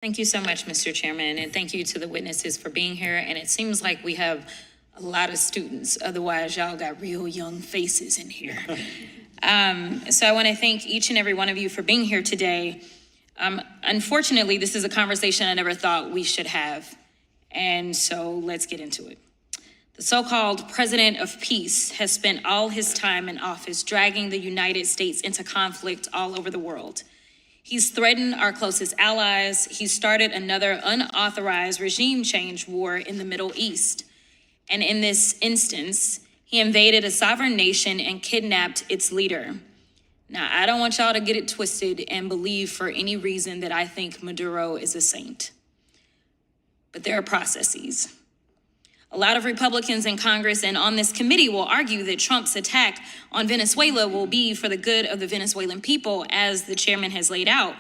Thank you so much, Mr. Chairman, and thank you to the witnesses for being here. And it seems like we have a lot of students. Otherwise, y'all got real young faces in here. So I want to thank each and every one of you for being here today. Unfortunately, this is a conversation I never thought we should have. And so let's get into it. The so-called president of peace has spent all his time in office dragging the United States into conflict all over the world. He's threatened our closest allies. He started another unauthorized regime change war in the Middle East. And in this instance, he invaded a sovereign nation and kidnapped its leader. Now, I don't want y'all to get it twisted and believe for any reason that I think Maduro is a saint. But there are processes. A lot of Republicans in Congress and on this committee will argue that Trump's attack on Venezuela will be for the good of the Venezuelan people, as the chairman has laid out.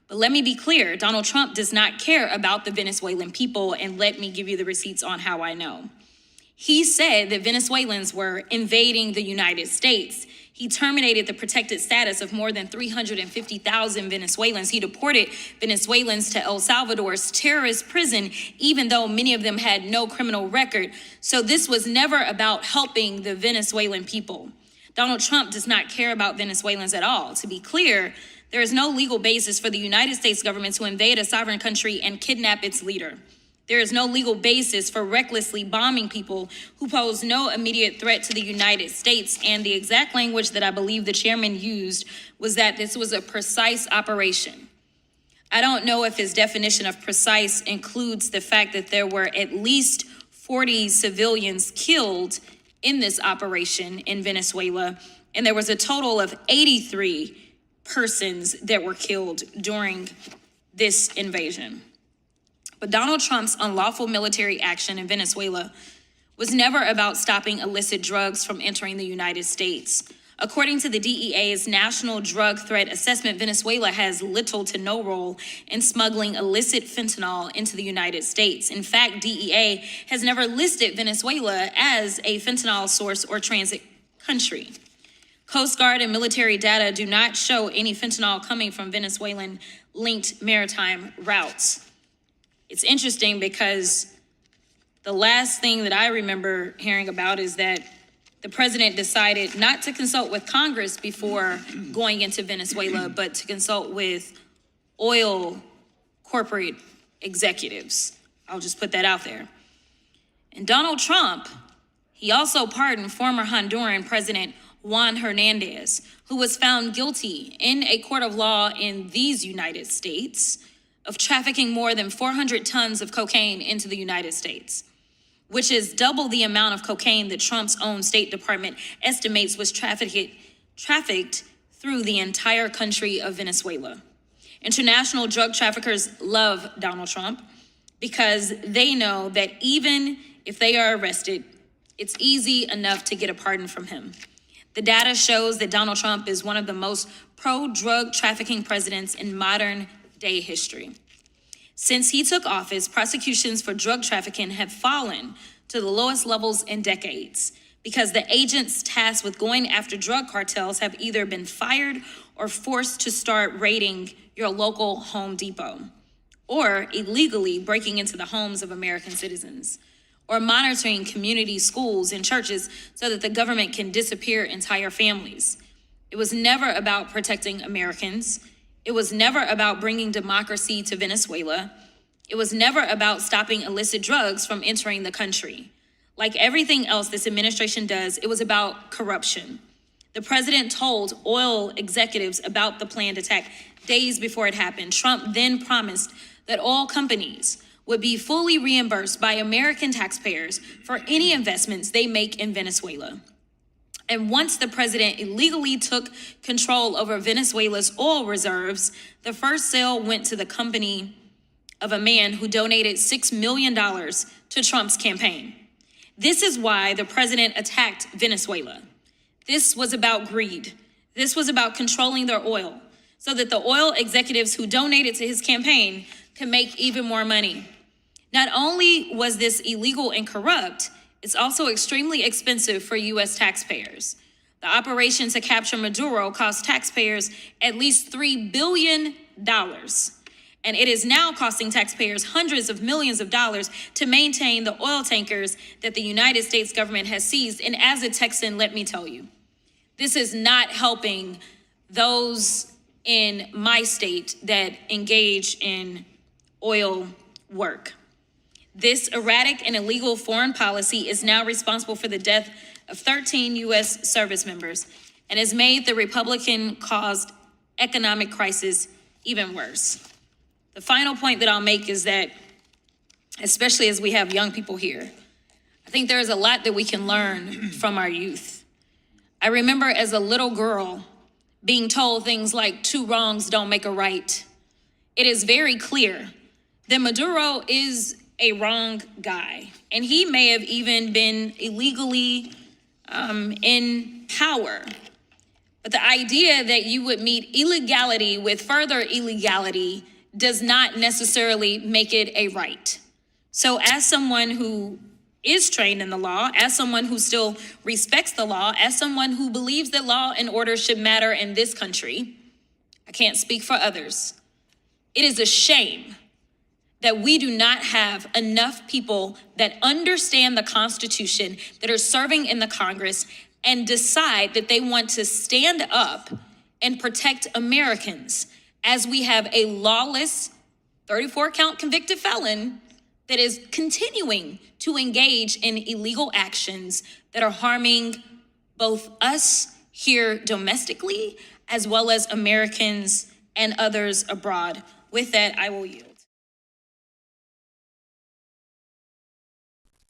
But let me be clear, Donald Trump does not care about the Venezuelan people, and let me give you the receipts on how I know. He said that Venezuelans were invading the United States. He terminated the protected status of more than 350,000 Venezuelans. He deported Venezuelans to El Salvador's terrorist prison, even though many of them had no criminal record. So this was never about helping the Venezuelan people. Donald Trump does not care about Venezuelans at all. To be clear, there is no legal basis for the United States government to invade a sovereign country and kidnap its leader. There is no legal basis for recklessly bombing people who pose no immediate threat to the United States. And the exact language that I believe the chairman used was that this was a precise operation. I don't know if his definition of precise includes the fact that there were at least 40 civilians killed in this operation in Venezuela, and there was a total of 83 persons that were killed during this invasion. But Donald Trump's unlawful military action in Venezuela was never about stopping illicit drugs from entering the United States. According to the DEA's National Drug Threat Assessment, Venezuela has little to no role in smuggling illicit fentanyl into the United States. In fact, DEA has never listed Venezuela as a fentanyl source or transit country. Coast Guard and military data do not show any fentanyl coming from Venezuelan-linked maritime routes. It's interesting because the last thing that I remember hearing about is that the president decided not to consult with Congress before going into Venezuela, but to consult with oil corporate executives. I'll just put that out there. And Donald Trump, he also pardoned former Honduran President Juan Hernandez, who was found guilty in a court of law in these United States of trafficking more than 400 tons of cocaine into the United States, which is double the amount of cocaine that Trump's own State Department estimates was trafficked through the entire country of Venezuela. International drug traffickers love Donald Trump because they know that even if they are arrested, it's easy enough to get a pardon from him. The data shows that Donald Trump is one of the most pro-drug trafficking presidents in modern day history. Since he took office, prosecutions for drug trafficking have fallen to the lowest levels in decades because the agents tasked with going after drug cartels have either been fired or forced to start raiding your local Home Depot, or illegally breaking into the homes of American citizens, or monitoring community schools and churches so that the government can disappear entire families. It was never about protecting Americans. It was never about bringing democracy to Venezuela. It was never about stopping illicit drugs from entering the country. Like everything else this administration does, it was about corruption. The president told oil executives about the planned attack days before it happened. Trump then promised that oil companies would be fully reimbursed by American taxpayers for any investments they make in Venezuela. And once the president illegally took control over Venezuela's oil reserves, the first sale went to the company of a man who donated $6 million to Trump's campaign. This is why the president attacked Venezuela. This was about greed. This was about controlling their oil so that the oil executives who donated to his campaign could make even more money. Not only was this illegal and corrupt, it's also extremely expensive for U.S. taxpayers. The operation to capture Maduro cost taxpayers at least $3 billion. And it is now costing taxpayers hundreds of millions of dollars to maintain the oil tankers that the United States government has seized. And as a Texan, let me tell you, this is not helping those in my state that engage in oil work. This erratic and illegal foreign policy is now responsible for the death of 13 U.S. service members and has made the Republican-caused economic crisis even worse. The final point that I'll make is that, especially as we have young people here, I think there is a lot that we can learn from our youth. I remember as a little girl being told things like 2 wrongs don't make a right. It is very clear that Maduro is a wrong guy, and he may have even been illegally in power. But the idea that you would meet illegality with further illegality does not necessarily make it a right. So as someone who is trained in the law, as someone who still respects the law, as someone who believes that law and order should matter in this country, I can't speak for others. It is a shame that we do not have enough people that understand the Constitution, that are serving in the Congress, and decide that they want to stand up and protect Americans, as we have a lawless 34-count convicted felon that is continuing to engage in illegal actions that are harming both us here domestically as well as Americans and others abroad. With that, I will yield.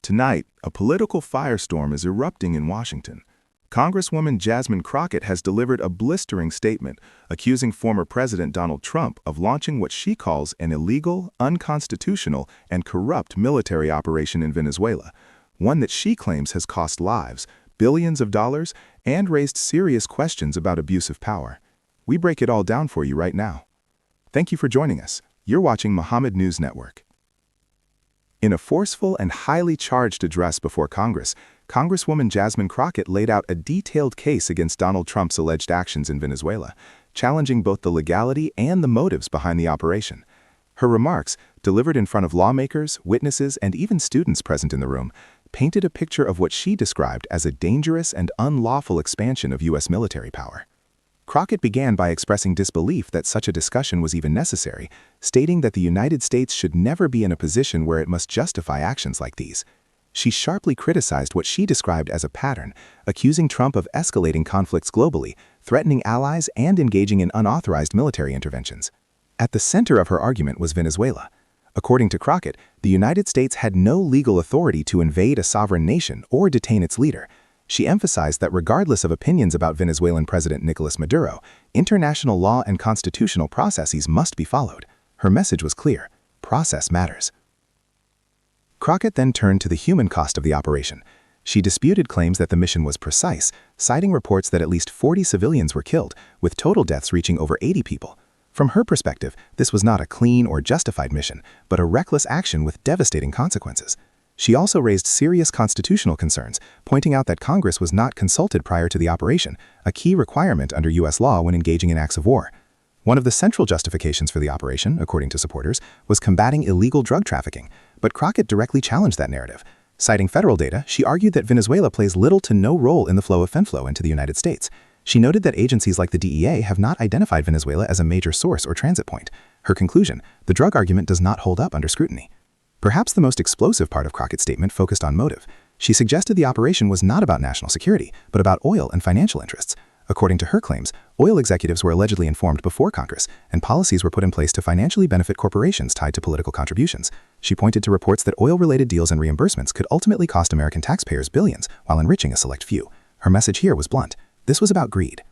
Tonight, a political firestorm is erupting in Washington. Congresswoman Jasmine Crockett has delivered a blistering statement accusing former President Donald Trump of launching what she calls an illegal, unconstitutional, and corrupt military operation in Venezuela, one that she claims has cost lives, billions of dollars, and raised serious questions about abuse of power. We break it all down for you right now. Thank you for joining us. You're watching Muhammad News Network. In a forceful and highly charged address before Congress, Congresswoman Jasmine Crockett laid out a detailed case against Donald Trump's alleged actions in Venezuela, challenging both the legality and the motives behind the operation. Her remarks, delivered in front of lawmakers, witnesses, and even students present in the room, painted a picture of what she described as a dangerous and unlawful expansion of U.S. military power. Crockett began by expressing disbelief that such a discussion was even necessary, stating that the United States should never be in a position where it must justify actions like these. She sharply criticized what she described as a pattern, accusing Trump of escalating conflicts globally, threatening allies, and engaging in unauthorized military interventions. At the center of her argument was Venezuela. According to Crockett, the United States had no legal authority to invade a sovereign nation or detain its leader. She emphasized that regardless of opinions about Venezuelan President Nicolas Maduro, international law and constitutional processes must be followed. Her message was clear: process matters. Crockett then turned to the human cost of the operation. She disputed claims that the mission was precise, citing reports that at least 40 civilians were killed, with total deaths reaching over 80 people. From her perspective, this was not a clean or justified mission, but a reckless action with devastating consequences. She also raised serious constitutional concerns, pointing out that Congress was not consulted prior to the operation, a key requirement under U.S. law when engaging in acts of war. One of the central justifications for the operation, according to supporters, was combating illegal drug trafficking, but Crockett directly challenged that narrative. Citing federal data, she argued that Venezuela plays little to no role in the flow of fentanyl into the United States. She noted that agencies like the DEA have not identified Venezuela as a major source or transit point. Her conclusion: the drug argument does not hold up under scrutiny. Perhaps the most explosive part of Crockett's statement focused on motive. She suggested the operation was not about national security, but about oil and financial interests. According to her claims, oil executives were allegedly informed before Congress, and policies were put in place to financially benefit corporations tied to political contributions. She pointed to reports that oil-related deals and reimbursements could ultimately cost American taxpayers billions while enriching a select few. Her message here was blunt: this was about greed.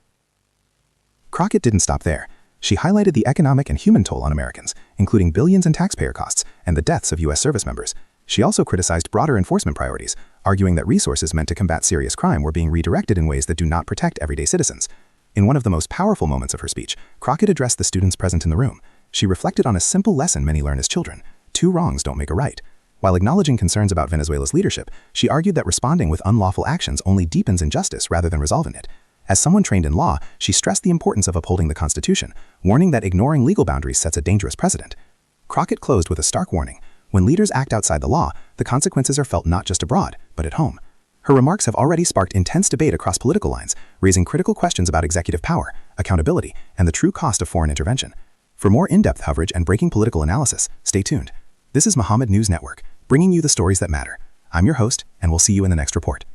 Crockett didn't stop there. She highlighted the economic and human toll on Americans, including billions in taxpayer costs and the deaths of U.S. service members. She also criticized broader enforcement priorities, arguing that resources meant to combat serious crime were being redirected in ways that do not protect everyday citizens. In one of the most powerful moments of her speech, Crockett addressed the students present in the room. She reflected on a simple lesson many learn as children: 2 wrongs don't make a right. While acknowledging concerns about Venezuela's leadership, she argued that responding with unlawful actions only deepens injustice rather than resolving it. As someone trained in law, she stressed the importance of upholding the Constitution, warning that ignoring legal boundaries sets a dangerous precedent. Crockett closed with a stark warning. When leaders act outside the law, the consequences are felt not just abroad, but at home. Her remarks have already sparked intense debate across political lines, raising critical questions about executive power, accountability, and the true cost of foreign intervention. For more in-depth coverage and breaking political analysis, stay tuned. This is Muhammad News Network, bringing you the stories that matter. I'm your host, and we'll see you in the next report.